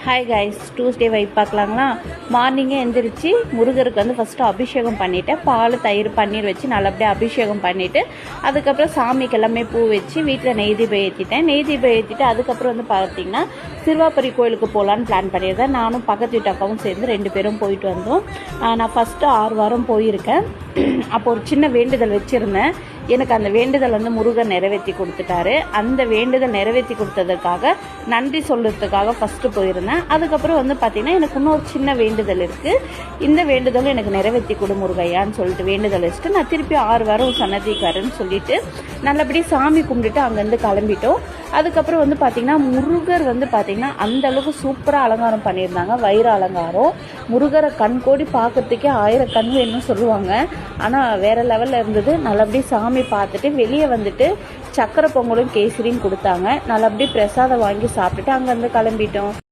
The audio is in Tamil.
ஹாய் கைஸ், டூஸ்டே வைப் பார்க்கலாங்களா? மார்னிங்கே எழுந்திரிச்சு முருகருக்கு வந்து ஃபஸ்ட்டு அபிஷேகம் பண்ணிவிட்டேன். பால் தயிர் பன்னீர் வச்சு நல்லபடியாக அபிஷேகம் பண்ணிவிட்டு அதுக்கப்புறம் சாமிக்கு எல்லாமே பூ வச்சு வீட்டில் நெய் தீபம் ஏற்றிட்டேன். நெய் தீபம் ஏற்றிட்டு அதுக்கப்புறம் வந்து பார்த்திங்கன்னா சிறுவாபுரி கோயிலுக்கு போகலான்னு பிளான் பண்ணியிருந்தேன். நானும் பக்கத்து வீட்டு அக்காவும் சேர்ந்து 2 பேரும் போயிட்டு வந்தோம். நான் ஃபஸ்ட்டு 6 வாரம் போயிருக்கேன். அப்போ ஒரு சின்ன வேண்டுதல் வச்சுருந்தேன். எனக்கு அந்த வேண்டுதல் வந்து முருகன் நிறைவேற்றி கொடுத்துட்டாரு. அந்த வேண்டுதல் நிறைவேற்றி கொடுத்ததுக்காக நன்றி சொல்கிறதுக்காக ஃபஸ்ட்டு போயிருந்தேன். அதுக்கப்புறம் வந்து பார்த்திங்கன்னா எனக்கு இன்னொரு சின்ன வேண்டுதல் இருக்குது. இந்த வேண்டுதலும் எனக்கு நிறைவேற்றி கொடு முருகையான்னு சொல்லிட்டு வேண்டுதல் வச்சுட்டு நான் திருப்பி 6 வாரம் சன்னதிக்கு வரேன்னு சொல்லிட்டு நல்லபடியாக சாமி கும்பிட்டுட்டு அங்கேருந்து கிளம்பிட்டோம். அதுக்கப்புறம் வந்து பார்த்திங்கன்னா முருகர் வந்து பார்த்திங்கன்னா அந்தளவுக்கு சூப்பராக அலங்காரம் பண்ணியிருந்தாங்க. வைர அலங்காரம். முருகரை கண்கோடி பார்க்கறதுக்கே 1000 கண் வேணும்னு சொல்லுவாங்க. ஆனால் வேறு லெவலில் இருந்தது. நல்லபடியாக சாமி பார்த்துட்டு வெளியே வந்துட்டு சக்கரை பொங்கலும் கேசரியும் கொடுத்தாங்க. நல்லபடியாக பிரசாதம் வாங்கி சாப்பிட்டுட்டு அங்கேருந்து கிளம்பிட்டோம்.